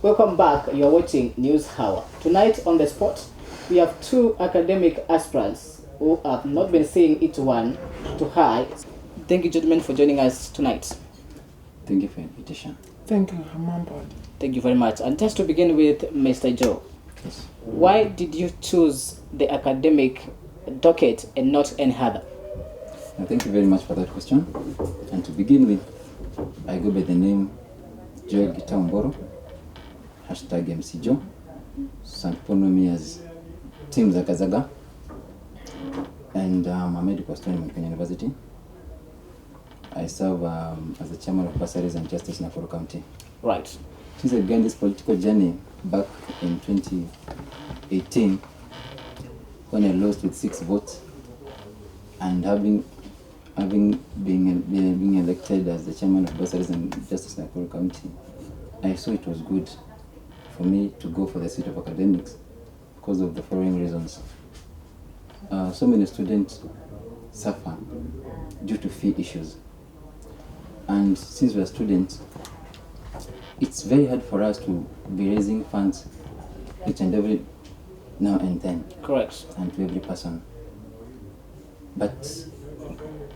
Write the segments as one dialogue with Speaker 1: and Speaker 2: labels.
Speaker 1: Welcome back. You're watching News Hour. Tonight on the spot, we have two academic aspirants who have not been seeing each one to high. Thank you, gentlemen, for joining us tonight.
Speaker 2: Thank you for the invitation.
Speaker 3: Thank you, I'm on board.
Speaker 1: Thank you very much. And just to begin with, Mr. Joe,
Speaker 2: Yes.
Speaker 1: why did you choose the academic docket and not any other?
Speaker 2: Thank you very much for that question. And to begin with, I go by the name Joe Mburu, hashtag MC Joe. Some people know me as Team Zagazaga. And I'm a medical student at Kenya University. I serve as the chairman of Bursaries and Justice in Mburu County.
Speaker 1: Right.
Speaker 2: Since I began this political journey back in 2018, when I lost with 6 votes, and having been elected as the chairman of Bursaries and Justice in Mburu County, I saw it was good for me to go for the seat of academics because of the following reasons. So many students suffer due to fee issues. And since we are students, it's very hard for us to be raising funds each and every now and then.
Speaker 1: Correct.
Speaker 2: And to every person. But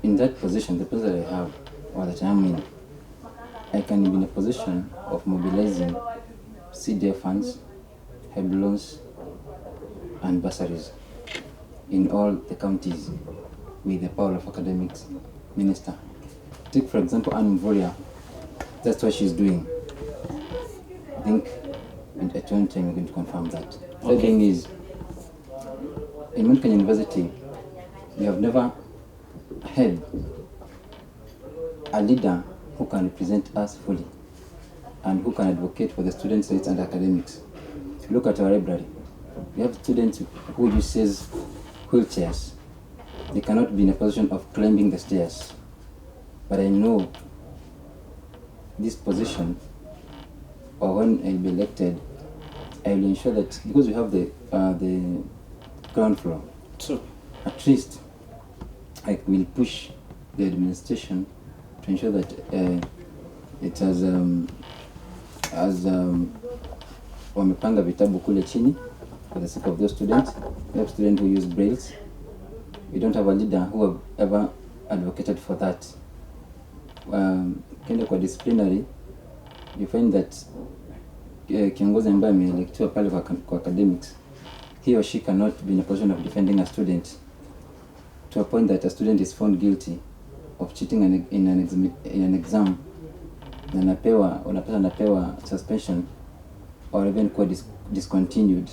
Speaker 2: in that position, the position that I have, or that I'm in, I can be in a position of mobilizing CDF funds, HEB loans, and bursaries in all the counties with the power of academics minister. Take for example Mburu, that's what she's doing. I think at one time we're going to confirm that. The other thing is, in Mount Kenya University, we have never had a leader who can represent us fully and who can advocate for the students' rights and academics. Look at our library. We have students who use wheelchairs. They cannot be in a position of climbing the stairs. But I know this position, or when I be elected, I will ensure that because we have the ground floor,
Speaker 1: True.
Speaker 2: at least I will push the administration to ensure that it has wamepanga vitabu kule chini for the sake of those students. We have students who use brailles. We don't have a leader who have ever advocated for that. Kenda kwa disciplinary, you find that kiongozi ambaye ameelectiwa pale kwa academics, he or she cannot be in a position of defending a student to a point that a student is found guilty of cheating in an exam na anapewa suspension or even kuwa discontinued,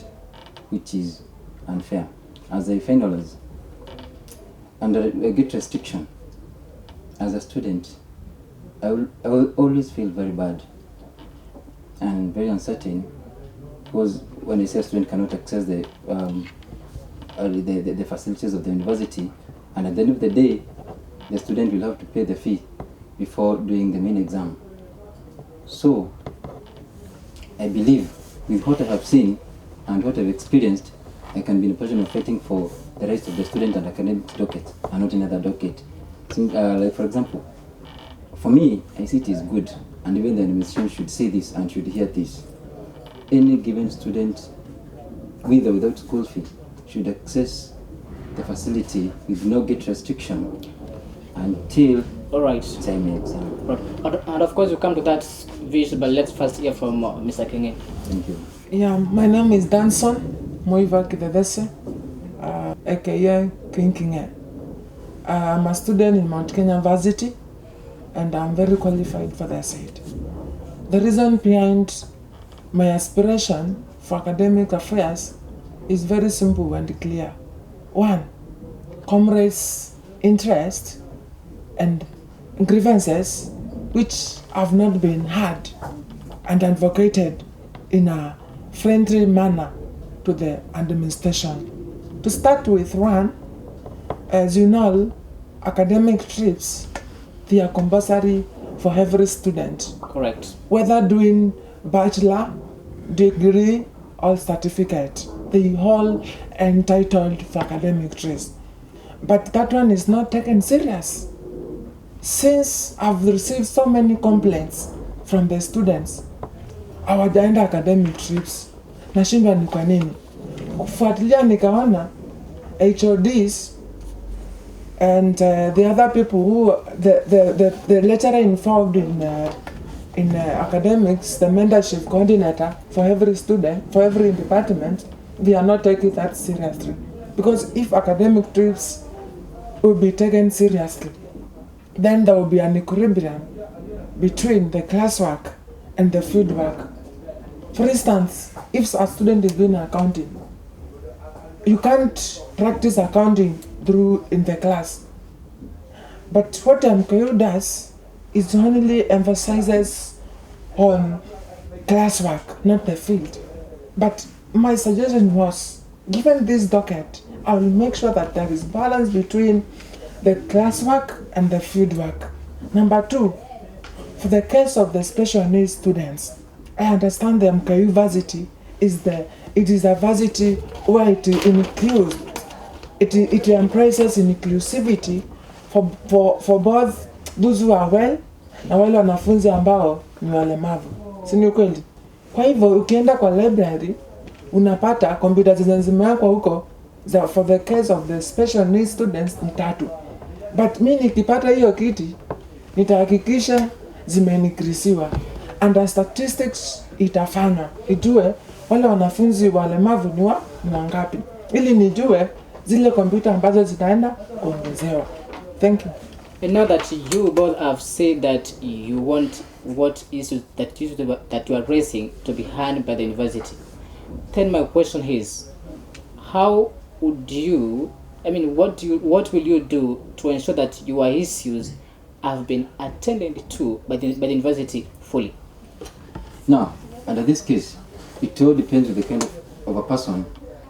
Speaker 2: which is unfair. As a finalist, under a great restriction, as a student, I will always feel very bad and very uncertain, because when I say a student cannot access the facilities of the university, and at the end of the day, the student will have to pay the fee before doing the main exam. So, I believe with what I have seen and what I've experienced, I can be in a position of fighting for the rights of the student and academic docket, and not another docket. Like for example, for me, I see it is good, and even the administration should say this and should hear this. Any given student, with or without school fee, should access the facility with no gate restriction until time exam.
Speaker 1: Right. And of course, we come to that vision, but let's first hear from Mr. King.
Speaker 2: Thank you.
Speaker 3: Yeah, my name is Danson Muiva Kithethesya, aka King. I'm a student in Mount Kenya University, and I'm very qualified for the seat. The reason behind my aspiration for academic affairs is very simple and clear. 1. Comrades' interest and grievances which have not been heard and advocated in a friendly manner to the administration. To start with, 1, as you know, academic trips, they are compulsory for every student.
Speaker 1: Correct.
Speaker 3: Whether doing bachelor, degree, or certificate, they all entitled for academic trips. But that one is not taken serious. Since I've received so many complaints from the students, hawajaenda academic trips. Nashindwa ni kwa nini. Kufuatilia nikaona HODs and the other people who the lecturer involved in academics, the mentorship coordinator for every student, for every department, they are not taking that seriously. Because if academic trips will be taken seriously, then there will be an equilibrium between the classwork and the field work. For instance, if a student is doing accounting, you can't practice accounting through in the class. But what MKU does is only emphasizes on classwork, not the field. But my suggestion was, given this docket, I will make sure that there is balance between the classwork and the field work. Number 2, for the case of the special needs students, I understand the MKU varsity it is a varsity where it includes, it embraces inclusivity for both those who are well na wale wanafunzi ambao ni walemavu. Si ni kweli? Kwa hivyo ukienda kwa library unapata kompyuta zimewekwa huko for the case of the special needs students ni 3. But mimi nikipata hiyo kiti nitahakikisha zimeincreasiwa. Under statistics itafanywa ijue wale wanafunzi walemavu ni wangapi, ili nijue zile kompyuta ambazo zitaenda kuongezewa. Thank you.
Speaker 1: And now that you both have said that you want what issues that you are raising to be handled by the university, then my question is, how would you, what will you do to ensure that your issues have been attended to by the university fully?
Speaker 2: Now, under this case, it all depends on the kind of a person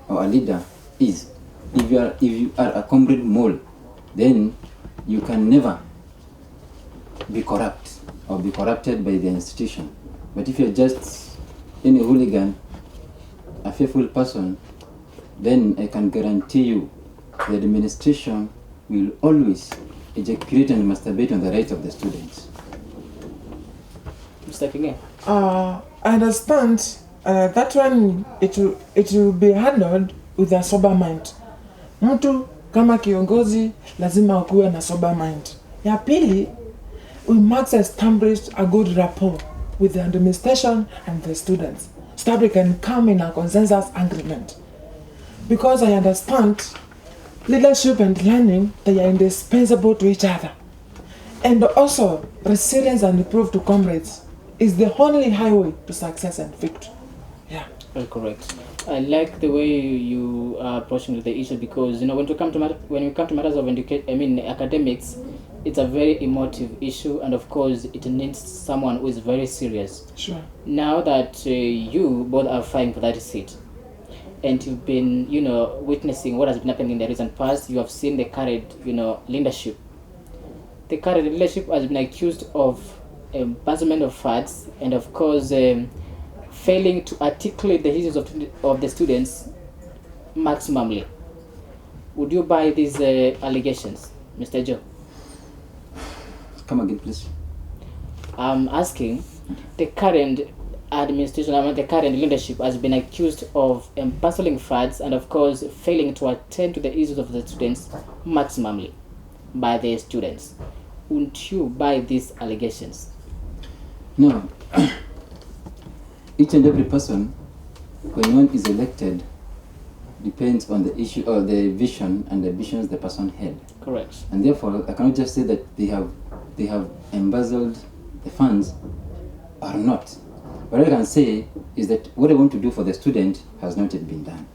Speaker 2: or a leader is. If you are a comrade mole, then you can never be corrupt or be corrupted by the institution. But if you're just any hooligan, a faithful person, then I can guarantee you the administration will always ejaculate and masturbate on the rights of the students.
Speaker 1: Mr. Kinge?
Speaker 3: I understand that one, it will be handled with a sober mind. Mtu kama kiongozi lazima ukuwe na sober mind. Ya pili, we must establish a good rapport with the administration and the students so that we can come in a consensus agreement. Because I understand leadership and learning, they are indispensable to each other. And also, resilience and proof to comrades is the only highway to success and victory. Yeah.
Speaker 1: Very correct. I like the way you are approaching the issue, because when we come to matters of academics, it's a very emotive issue, and of course it needs someone who is very serious.
Speaker 3: Sure.
Speaker 1: Now that you both are fighting for that seat, and you've been witnessing what has been happening in the recent past, you have seen the current leadership. The current leadership has been accused of embezzlement of funds, and of course failing to articulate the issues of the students maximally. Would you buy these allegations, Mr. Joe?
Speaker 2: Come again, please.
Speaker 1: I'm asking, the current administration, the current leadership has been accused of embezzling funds and of course failing to attend to the issues of the students maximally by the students. Wouldn't you buy these allegations?
Speaker 2: No. Each and every person, when one is elected, depends on the issue or the vision and the visions the person had.
Speaker 1: Correct.
Speaker 2: And therefore, I cannot just say that they have embezzled the funds or not. What I can say is that what I want to do for the student has not yet been done.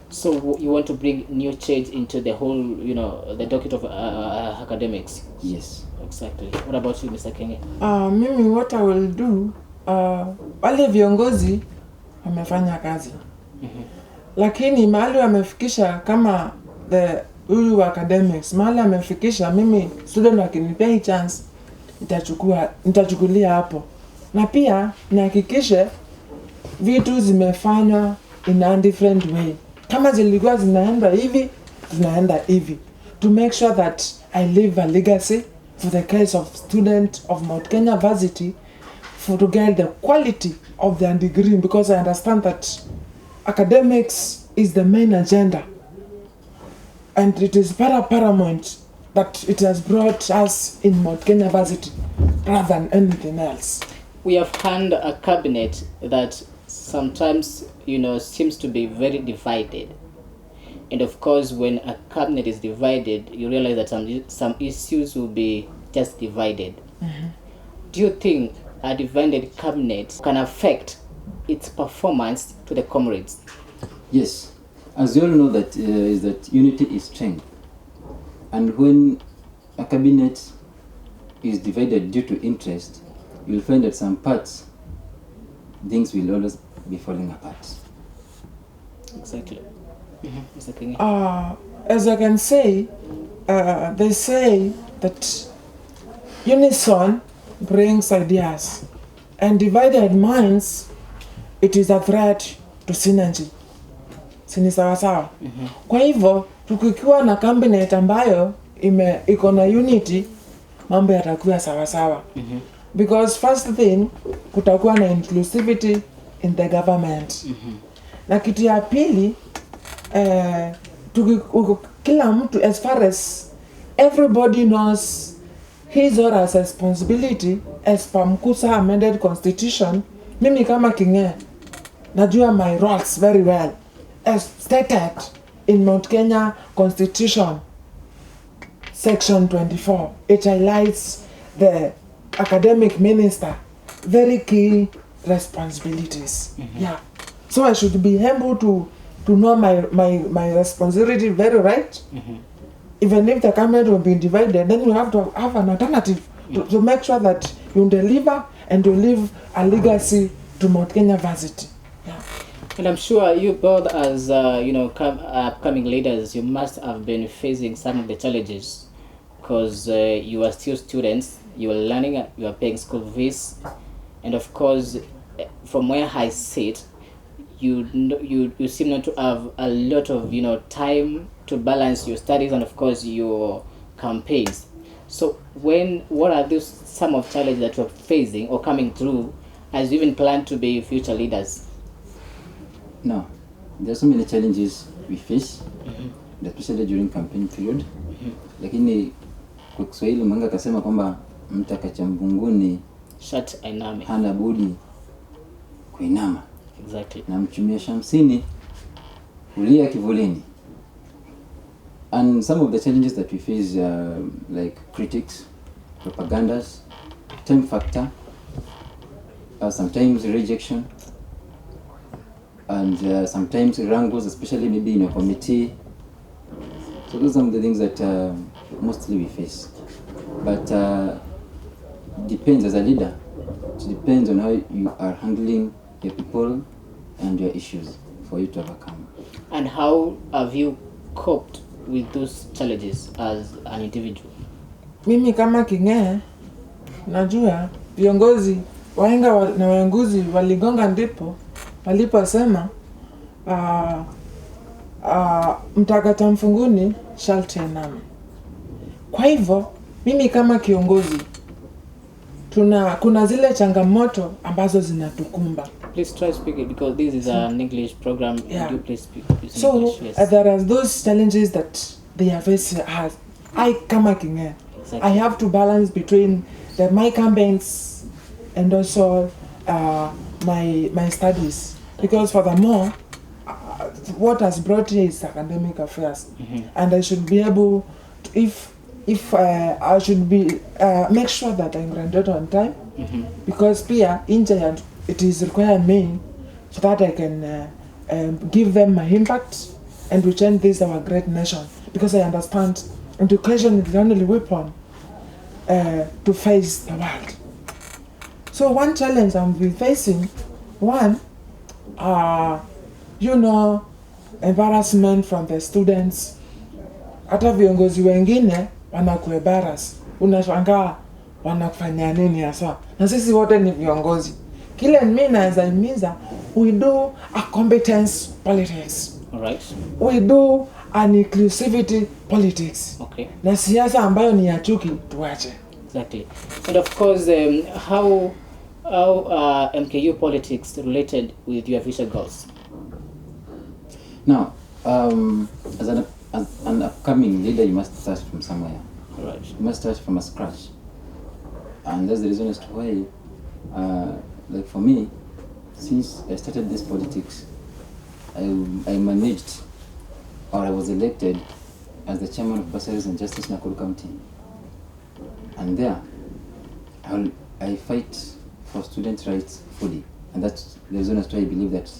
Speaker 1: So you want to bring new change into the whole, the docket of academics?
Speaker 2: Yes.
Speaker 1: Exactly. What about you, Mr. Kenge?
Speaker 3: Mimi, what I will do, wale viongozi wamefanya kazi. Lakini mahali wamefikisha kama huyu wa academics, mahali wamefikisha, mimi student wakinipea hii chance, nitachukulia hapo. Na pia nihakikishe vitu zimefanywa in a different way. Kama zilikuwa zinaenda hivi, to make sure that I leave a legacy for the case of student of Mount Kenya Varsity to get the quality of their degree, because I understand that academics is the main agenda, and it is paramount that it has brought us in Mount Kenya University rather than anything else.
Speaker 1: We have had a cabinet that sometimes, seems to be very divided. And of course, when a cabinet is divided, you realize that some issues will be just divided.
Speaker 3: Mm-hmm.
Speaker 1: Do you think a divided cabinet can affect its performance to the comrades?
Speaker 2: Yes. As you all know, that is that unity is strength. And when a cabinet is divided due to interest, you'll find that some parts, things will always be falling apart.
Speaker 1: Exactly.
Speaker 3: As I can say, they say that unison brings ideas, and divided minds, it is a threat to synergy. Sini sawasawa. Kwa hivyo tukikiwa na cabinet ambayo iko na unity, mambo yatakuwa sawasawa. Because first thing, kutakuwa na inclusivity in the government. Na kitu ya pili, kila mtu, as far as everybody knows his or her responsibility as per Mkusa amended constitution, mimi kama Kinge najua my roles very well as stated in Mount Kenya Constitution section 24. It highlights the academic minister very key responsibilities. Yeah, so I should be able to know my responsibility very right. Even if the cabinet will be divided, then you have to have an alternative to make sure that you deliver and you leave a legacy to Mount Kenya University. Yeah.
Speaker 1: And I'm sure you both, as upcoming leaders, you must have been facing some of the challenges, because you are still students, you are learning, you are paying school fees, and of course, from where I sit, you seem not to have a lot of time to balance your studies and of course your campaigns. So what are those some of challenges that you're facing or coming through as you even plan to be future leaders?
Speaker 2: Now, there are so many challenges we face, especially during campaign period. Lakini kwa Kiswahili mwanga kasema kwamba mtakacha mbunguni
Speaker 1: Shat ainame,
Speaker 2: hana budi kuinama.
Speaker 1: Exactly.
Speaker 2: Na mchumia shamsini ulia kivulini. And some of the challenges that we face are like critics, propagandas, time factor, sometimes rejection, and sometimes wrangles, especially maybe in a committee. So those are some of the things that mostly we face. But depends, as a leader, it depends on how you are handling your people and your issues for you to overcome.
Speaker 1: And how have you coped with those challenges as an individual?
Speaker 3: Mimi kama Kinge najua viongozi wahenga na waenguzi waligonga ndipo waliposema mtakata mfunguni sharti ainame. Kwa hivyo mimi kama kiongozi kuna zile changamoto ambazo zinatukumba.
Speaker 1: Please try speaking because this is an English program.
Speaker 3: Yeah.
Speaker 1: You please speak.
Speaker 3: So
Speaker 1: English, yes.
Speaker 3: there are those challenges that they are facing. I kama Kinge,
Speaker 1: Exactly.
Speaker 3: I have to balance between my campaigns and also my studies, because furthermore, what has brought here is academic affairs, and I should be able to, if I should be make sure that I graduate on time, because pia inje it is required me so that I can give them my impact and we change this our great nation, because I understand education is the only weapon to face the world. So one challenge I'm facing, embarrassment from the students. Hata viongozi wengine wanakuembarrass, unashangaa wanakufanya nini hasa, na sisi wote ni viongozi. Kile mimi naweza himiza, we do a competence politics.
Speaker 1: All right.
Speaker 3: We do an inclusivity politics.
Speaker 1: Okay.
Speaker 3: Na siasa ambayo ni ya chuki tuache.
Speaker 1: Exactly. And of course, how How are MKU politics related with your future goals?
Speaker 2: Now, as an upcoming leader, you must start from somewhere.
Speaker 1: Right.
Speaker 2: You must start from a scratch. And that's the reason as to why, like for me, since I started this politics, I managed, or I was elected as the chairman of Bursaries and Justice in Nakuru County. And there, I fight for student rights fully. And that's the reason as to why I believe that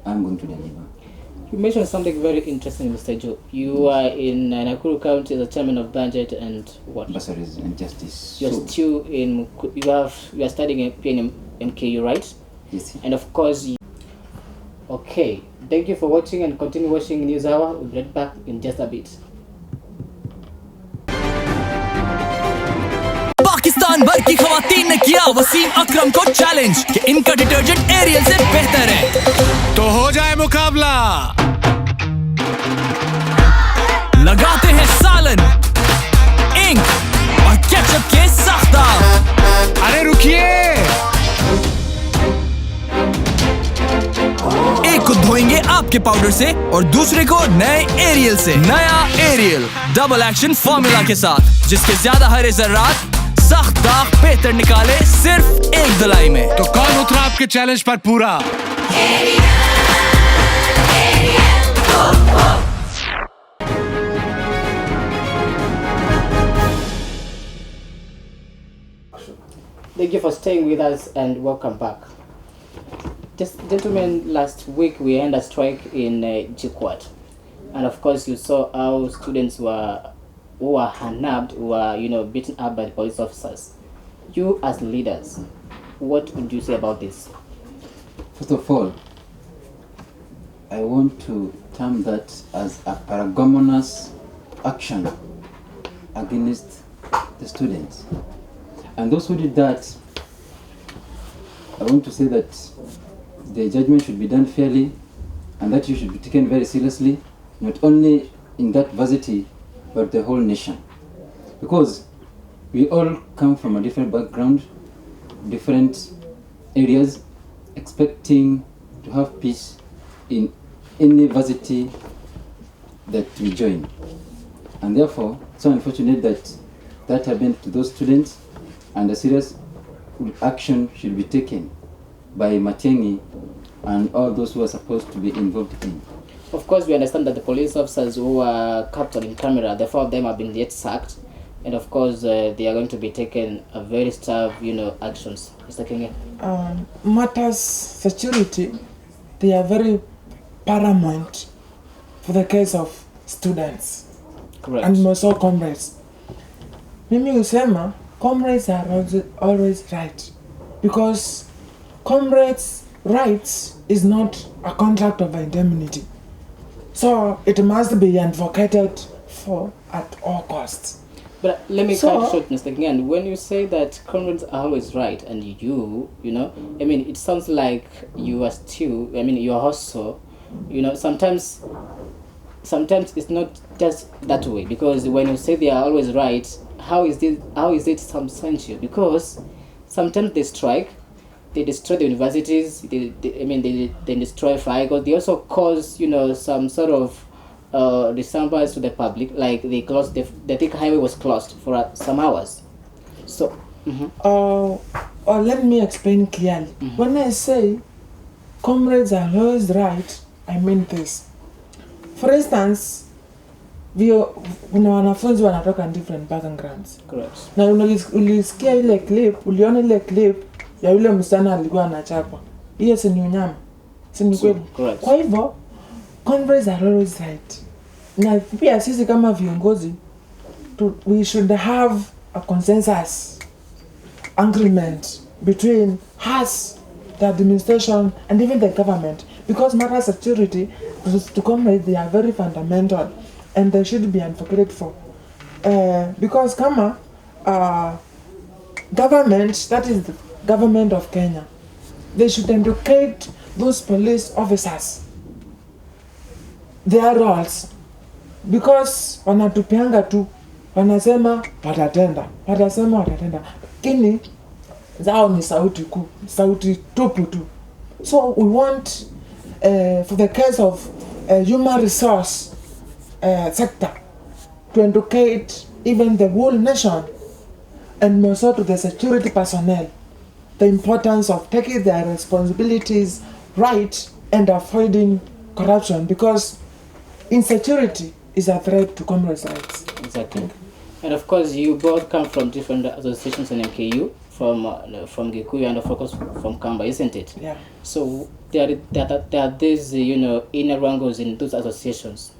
Speaker 2: I'm going to deliver.
Speaker 1: You mentioned something very interesting, Mr. Joe. You are in Nakuru County as a chairman of budget and what?
Speaker 2: Bursaries and Justice.
Speaker 1: You're still in. You are studying in MKU, right?
Speaker 2: Yes.
Speaker 1: And of course. Okay. Thank you for watching and continue watching News Hour. We'll be right back in just a bit.
Speaker 4: Pakistan भर की खवातीन ने किया वसीम अकरम को challenge कि इनका detergent aerial से बेहतर है तो हो जाए मुकाबला लगाते हैं सालन इंक और केचप के साख्ता अरे रुकिए एक को धोएंगे आपके पाउडर से और दूसरे को नए एरियल से नया एरियल डबल एक्शन फॉर्मूला के साथ जिसके ज्यादा हरे जर्रात सख्त दाग बेहतर निकाले सिर्फ एक धुलाई में तो कौन उतरा आपके चैलेंज पर पूरा
Speaker 1: Thank you for staying with us and welcome back. Just gentlemen, last week we had a strike in Jikwat, and of course you saw how students who were nabbed, were beaten up by the police officers. You as leaders, what would you say about this?
Speaker 2: First of all, I want to term that as a paragonous action against the students. And those who did that, I want to say that the judgment should be done fairly and that you should be taken very seriously, not only in that varsity, but the whole nation. Because we all come from a different background, different areas, expecting to have peace in any varsity that we join. And therefore, it's so unfortunate that that happened to those students, and a serious action should be taken by Matiang'i and all those who are supposed to be involved in.
Speaker 1: Of course, we understand that the police officers who were captured in camera, the 4 of them have been yet sacked, and of course, they are going to be taken a very tough, actions. Mr. King.
Speaker 3: Matters security, they are very paramount for the case of students.
Speaker 1: Correct.
Speaker 3: And also comrades. Mimi husema comrades are always right, because comrades' rights is not a contract of indemnity, so it must be advocated for at all costs.
Speaker 1: But let me cut short, Mr. King. When you say that comrades are always right, and it sounds like you are still, you are also, sometimes it's not just that way, because when you say they are always right, how is it substantial? Because sometimes they strike, they destroy the universities, they destroy vehicles, they also cause some sort of disturbance to the public, like they closed the thick highway was closed for some hours. So
Speaker 3: let me explain clearly. When I say comrades are always right, I mean this. For instance, kuna wanafunzi wanatoka different backgrounds.
Speaker 1: Correct.
Speaker 3: Na ulisikia ile clip, uliona ile clip ya yule msichana alikuwa anachapwa. Hiyo si ni unyama. Si ni kweli?
Speaker 1: Correct.
Speaker 3: Kwa hivyo comrades are always right. Na pia sisi kama viongozi we should have a consensus agreement between us, the administration, and even the government, because matters of security to comrades, they are very fundamental and they should be advocated for. Because kama government, that is the government of Kenya, they should educate those police officers their roles, because wanatupianga tu, wanasema watatenda, lakini zao ni sauti kuu, sauti tupu tu. So we want for the case of human resource sector to educate even the whole nation, and more so to the security personnel, the importance of taking their responsibilities right and avoiding corruption, because insecurity is a threat to comrades' rights.
Speaker 1: Exactly. And of course, you both come from different associations in MKU, from Gikuyu and of course from Kamba, isn't it?
Speaker 3: Yeah.
Speaker 1: So there are these, inner wrangles in those associations.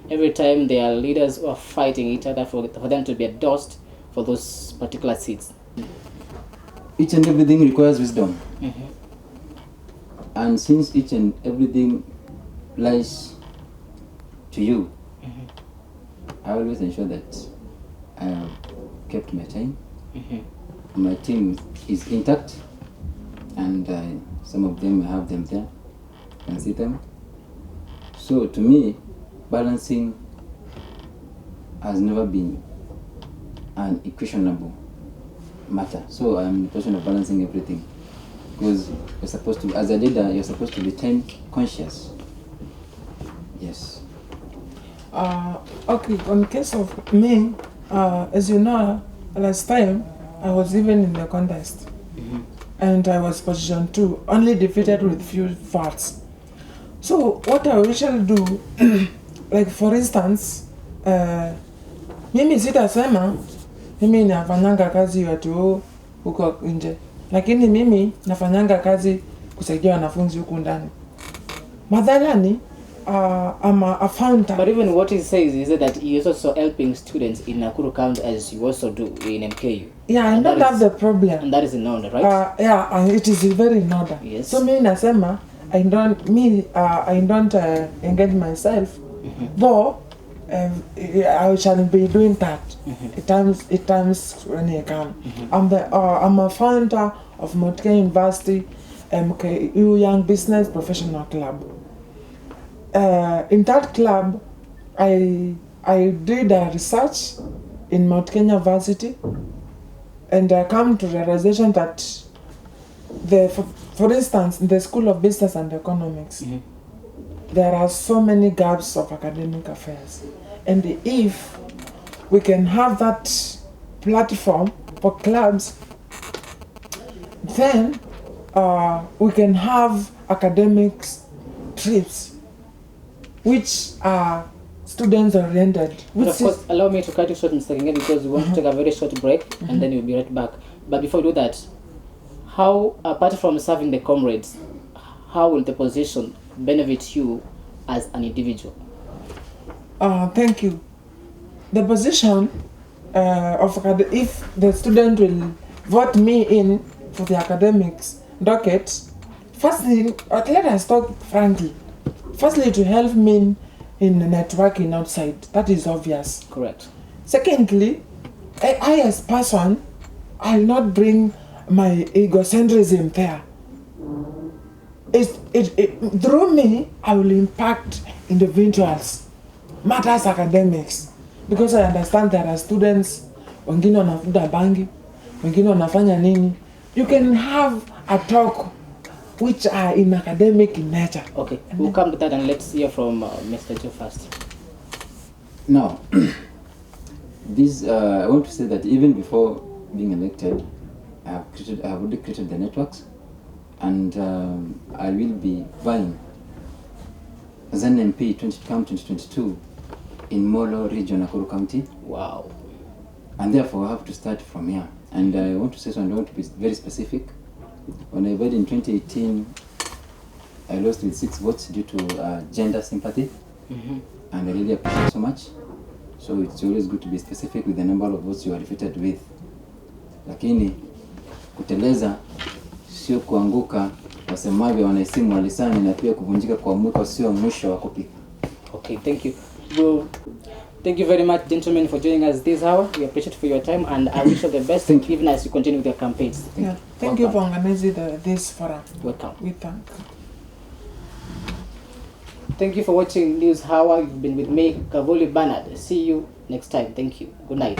Speaker 1: Every time there are leaders who are fighting each other for them to be endorsed for those particular seats.
Speaker 2: Each and everything requires wisdom.
Speaker 1: Mm-hmm.
Speaker 2: And since each and everything lies to you, I always ensure that I have kept my time. My team is intact, and some of them, I have them there, I can see them. So to me, balancing has never been an equationable matter. So I'm the person of balancing everything, because you're supposed to, as a leader, you're supposed to be time conscious. Yes.
Speaker 3: Okay, on the case of me, as you know, last time I was even in the contest, and I was position 2, only defeated with few votes. So what I usually do, like for instance, mimi sitasema mimi nafanyanga kazi watu huko nje, lakini mimi nafanyanga kazi kusaidia wanafunzi huku ndani. Madhalani, I'm a founder.
Speaker 1: But even what he says is that he is also helping students in Nakuru County, as you also do in MKU.
Speaker 3: Yeah, I don't have the problem.
Speaker 1: And that is in order, right?
Speaker 3: Yeah, and it is very in order.
Speaker 1: Yes.
Speaker 3: So me nasema, I don't engage myself, though I shall be doing that at times when I can. I'm a founder of Mount Kenya University MKU Young Business Professional Club. In that club, I did a research in Mount Kenya University, and I come to the realization that for instance, in the School of Business and Economics, there are so many gaps of academic affairs. And if we can have that platform for clubs, then we can have academics trips which are students oriented.
Speaker 1: But of course, allow me to cut you short, Mr. Kenge, because we want to take a very short break and then we'll be right back. But before we do that, how, apart from serving the comrades, how will the position benefit you as an individual?
Speaker 3: Thank you. The position if the student will vote me in for the academics docket, firstly, let us talk frankly. Firstly, to help me in networking outside, that is obvious.
Speaker 1: Correct.
Speaker 3: Secondly, I as person, I will not bring my egocentrism there. Through me, I will impact individuals, matters academics, because I understand there are students, wengine wanavuta bangi, wengine wanafanya nini. You can have a talk which are in academic in nature.
Speaker 1: Okay, we'll come to that, and let's hear from Mr. Joe first.
Speaker 2: Now, I want to say that even before being elected, I have already created the networks, and I will be vying as an MP 2022 in Molo region, Nakuru County.
Speaker 1: Wow.
Speaker 2: And therefore, I have to start from here. And I want to say so, and I want to be very specific. When I voted in 2018, I lost with 6 votes due to gender sympathy, and I really appreciate so much. So it's always good to be specific with the number of votes you are defeated with. Lakini kuteleza sio kuanguka, wasemavyo wanaisimu walisani, na pia kuvunjika kwa mwiko sio mwisho wa kupika.
Speaker 1: Okay, thank you. Well, thank you very much, gentlemen, for joining us this hour. We appreciate for your time, and I wish you the best, even as you continue with your campaigns.
Speaker 3: Thank you for organizing this forum.
Speaker 1: Welcome.
Speaker 3: We thank.
Speaker 1: Thank you for watching News Hour. You've been with me, Kavuli Bernard. See you next time. Thank you. Good night.